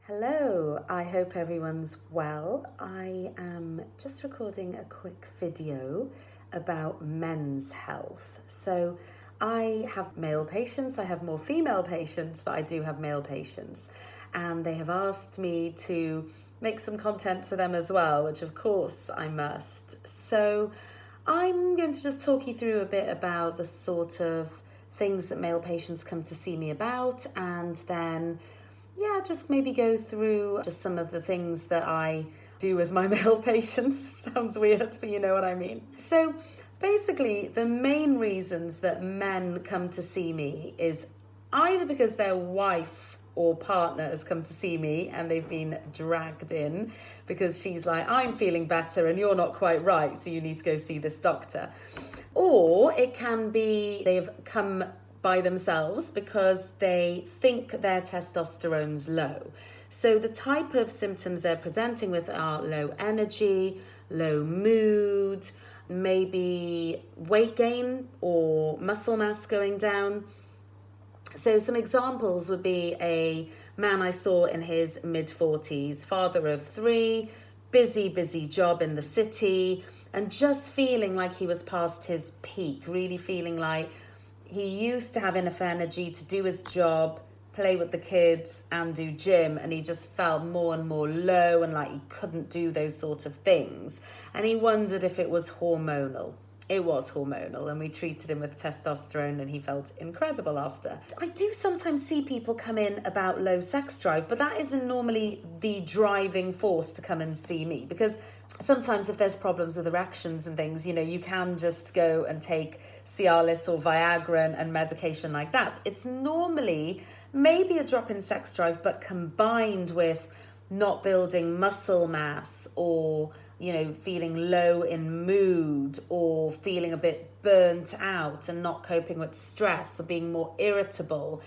Hello, I hope everyone's well. I am just recording a quick video about men's health. So, I have male patients, I have more female patients, but I do have male patients. And they have asked me to make some content for them as well, which of course I must. So, I'm going to just talk you through a bit about the sort of things that male patients come to see me about, and then just maybe go through just some of the things that I do with my male patients. Sounds weird, but you know what I mean. So basically, the main reasons that men come to see me is either because their wife or partner has come to see me and they've been dragged in because she's like, I'm feeling better and you're not quite right, so you need to go see this doctor. Or it can be they've come by themselves because they think their testosterone's low. So the type of symptoms they're presenting with are low energy, low mood, maybe weight gain or muscle mass going down. So some examples would be a man I saw in his mid-40s, father of three, busy job in the city, and just feeling like he was past his peak, really feeling like he used to have enough energy to do his job, play with the kids and do gym, and he just felt more and more low and like he couldn't do those sort of things. And he wondered if it was hormonal. It was hormonal, and we treated him with testosterone and he felt incredible after. I do sometimes see people come in about low sex drive, but that isn't normally the driving force to come and see me, because sometimes if there's problems with erections and things, you can just go and take Cialis or Viagra and medication like that. It's normally maybe a drop in sex drive, but combined with not building muscle mass, or feeling low in mood, or feeling a bit burnt out and not coping with stress, or being more irritable.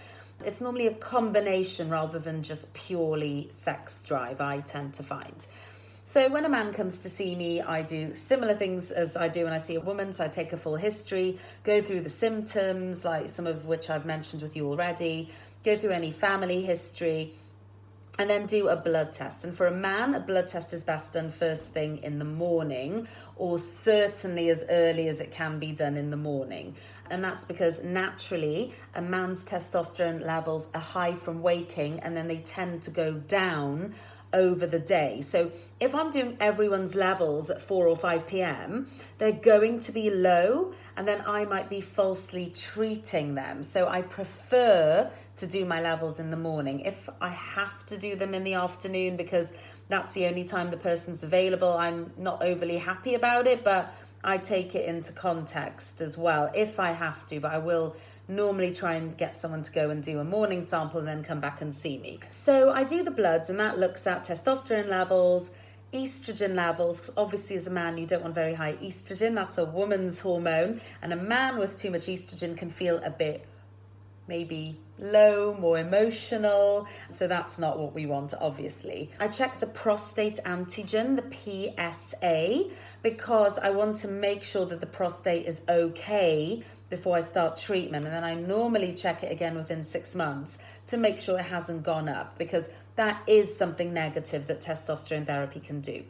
It's normally a combination rather than just purely sex drive, I tend to find. So when a man comes to see me, I do similar things as I do when I see a woman. So I take a full history, go through the symptoms, like some of which I've mentioned with you already, go through any family history, and then do a blood test. And for a man, a blood test is best done first thing in the morning, or certainly as early as it can be done in the morning. And that's because naturally a man's testosterone levels are high from waking, and then they tend to go down over the day. So if I'm doing everyone's levels at 4 or 5 p.m, they're going to be low, and then I might be falsely treating them. So I prefer to do my levels in the morning. If I have to do them in the afternoon because that's the only time the person's available, I'm not overly happy about it, but I take it into context as well if I have to. But I will normally try and get someone to go and do a morning sample and then come back and see me. So I do the bloods, and that looks at testosterone levels, estrogen levels. Obviously, as a man, you don't want very high estrogen. That's a woman's hormone. And a man with too much estrogen can feel a bit maybe low, more emotional. So that's not what we want, obviously. I check the prostate antigen, the PSA, because I want to make sure that the prostate is okay before I start treatment. And then I normally check it again within 6 months to make sure it hasn't gone up, because that is something negative that testosterone therapy can do.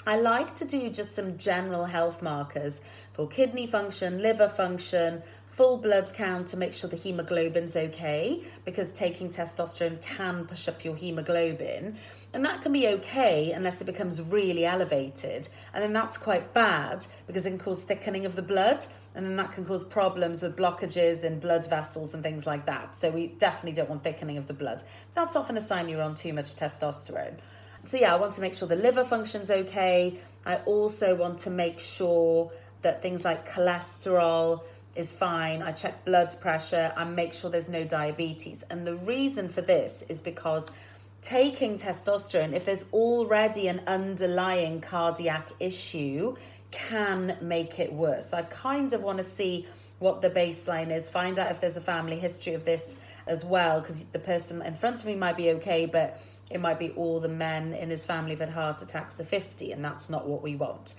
I like to do just some general health markers for kidney function, liver function, full blood count to make sure the hemoglobin's okay, because taking testosterone can push up your hemoglobin. And that can be okay unless it becomes really elevated. And then that's quite bad because it can cause thickening of the blood. And then that can cause problems with blockages in blood vessels and things like that. So we definitely don't want thickening of the blood. That's often a sign you're on too much testosterone. So I want to make sure the liver function's okay. I also want to make sure that things like cholesterol is fine. I check blood pressure and make sure there's no diabetes. And the reason for this is because taking testosterone, if there's already an underlying cardiac issue, can make it worse. I kind of want to see what the baseline is, find out if there's a family history of this as well, because the person in front of me might be okay, but it might be all the men in his family have had heart attacks at 50, and that's not what we want.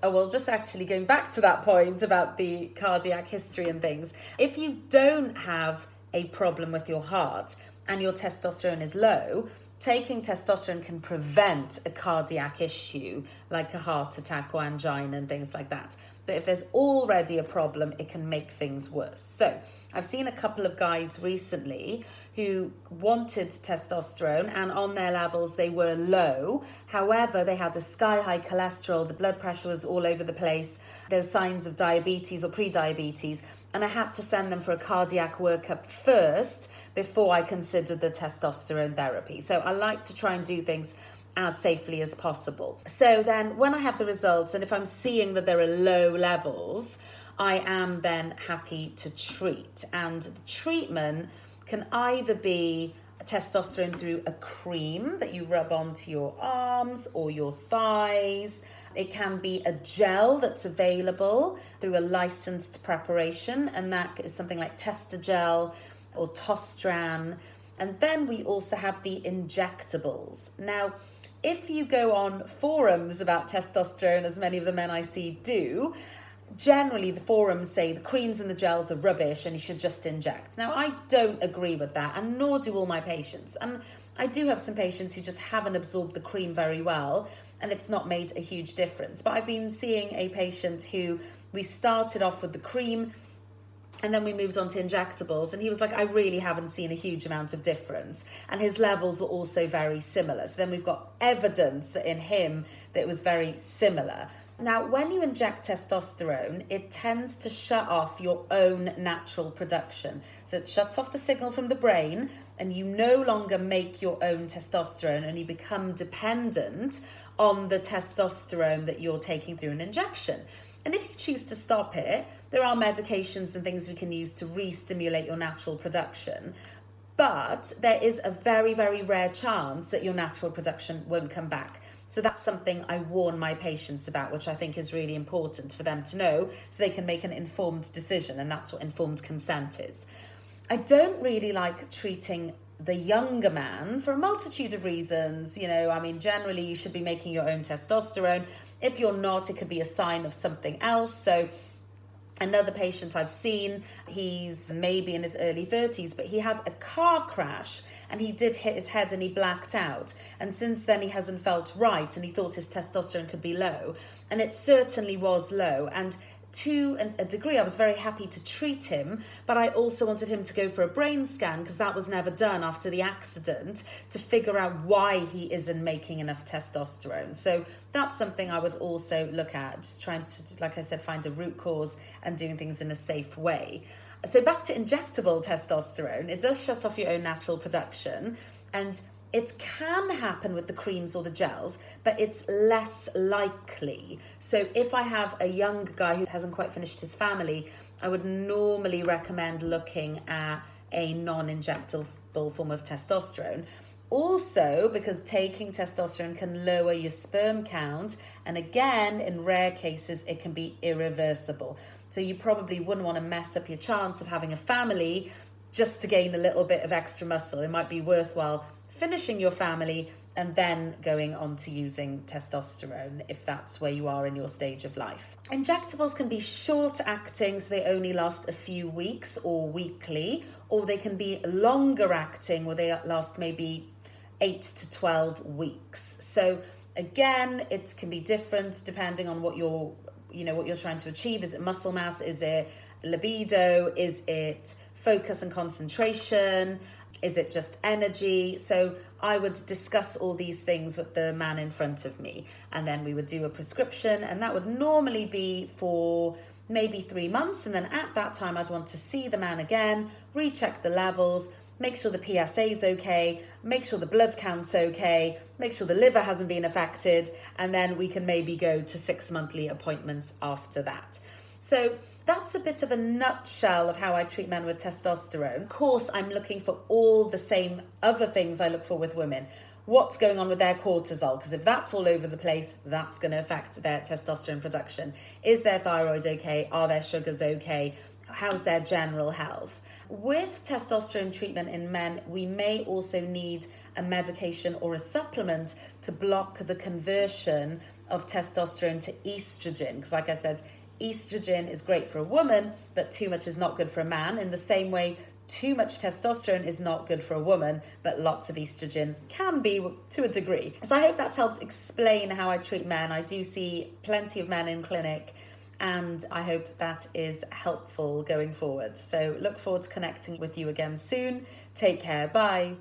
Oh, well, just actually going back to that point about the cardiac history and things, if you don't have a problem with your heart and your testosterone is low, taking testosterone can prevent a cardiac issue like a heart attack or angina and things like that. But if there's already a problem, it can make things worse. So I've seen a couple of guys recently who wanted testosterone, and on their levels they were low. However, they had a sky-high cholesterol, the blood pressure was all over the place, there were signs of diabetes or pre-diabetes, and I had to send them for a cardiac workup first before I considered the testosterone therapy. So I like to try and do things as safely as possible. So then when I have the results, and if I'm seeing that there are low levels, I am then happy to treat. And the treatment can either be testosterone through a cream that you rub onto your arms or your thighs. It can be a gel that's available through a licensed preparation, and that is something like Testogel or Tostran. And then we also have the injectables. Now, if you go on forums about testosterone, as many of the men I see do, generally the forums say the creams and the gels are rubbish and you should just inject. Now, I don't agree with that, and nor do all my patients. And I do have some patients who just haven't absorbed the cream very well, and it's not made a huge difference. But I've been seeing a patient who we started off with the cream, and then we moved on to injectables, and he was like, I really haven't seen a huge amount of difference. And his levels were also very similar. So then we've got evidence that in him that it was very similar. Now, when you inject testosterone, it tends to shut off your own natural production. So it shuts off the signal from the brain, and you no longer make your own testosterone, and you become dependent on the testosterone that you're taking through an injection. And if you choose to stop it, there are medications and things we can use to re-stimulate your natural production. But there is a very, very rare chance that your natural production won't come back. So that's something I warn my patients about, which I think is really important for them to know so they can make an informed decision. And that's what informed consent is. I don't really like treating the younger man for a multitude of reasons. Generally you should be making your own testosterone. If you're not, it could be a sign of something else. So another patient I've seen, he's maybe in his early 30s, but he had a car crash and he did hit his head and he blacked out. And since then he hasn't felt right, and he thought his testosterone could be low. And it certainly was low. And to a degree, I was very happy to treat him, but I also wanted him to go for a brain scan, because that was never done after the accident, to figure out why he isn't making enough testosterone. So that's something I would also look at, just trying to, like I said, find a root cause and doing things in a safe way. So back to injectable testosterone, it does shut off your own natural production, and it can happen with the creams or the gels, but it's less likely. So if I have a young guy who hasn't quite finished his family, I would normally recommend looking at a non-injectable form of testosterone. Also, because taking testosterone can lower your sperm count, and again, in rare cases, it can be irreversible. So you probably wouldn't want to mess up your chance of having a family just to gain a little bit of extra muscle. It might be worthwhile finishing your family and then going on to using testosterone if that's where you are in your stage of life. Injectables can be short acting, so they only last a few weeks or weekly, or they can be longer acting where they last maybe 8 to 12 weeks. So again, it can be different depending on what you're trying to achieve. Is it muscle mass? Is it libido? Is it focus and concentration? Is it just energy? So I would discuss all these things with the man in front of me, and then we would do a prescription, and that would normally be for maybe 3 months. And then at that time, I'd want to see the man again, recheck the levels, make sure the PSA is okay, make sure the blood count's okay, make sure the liver hasn't been affected, and then we can maybe go to 6 monthly appointments after that. So that's a bit of a nutshell of how I treat men with testosterone. Of course, I'm looking for all the same other things I look for with women. What's going on with their cortisol? Because if that's all over the place, that's going to affect their testosterone production. Is their thyroid okay? Are their sugars okay? How's their general health? With testosterone treatment in men, we may also need a medication or a supplement to block the conversion of testosterone to estrogen. Because like I said, estrogen is great for a woman, but too much is not good for a man. In the same way, too much testosterone is not good for a woman, but lots of estrogen can be to a degree. So I hope that's helped explain how I treat men. I do see plenty of men in clinic, and I hope that is helpful going forward. So look forward to connecting with you again soon. Take care. Bye.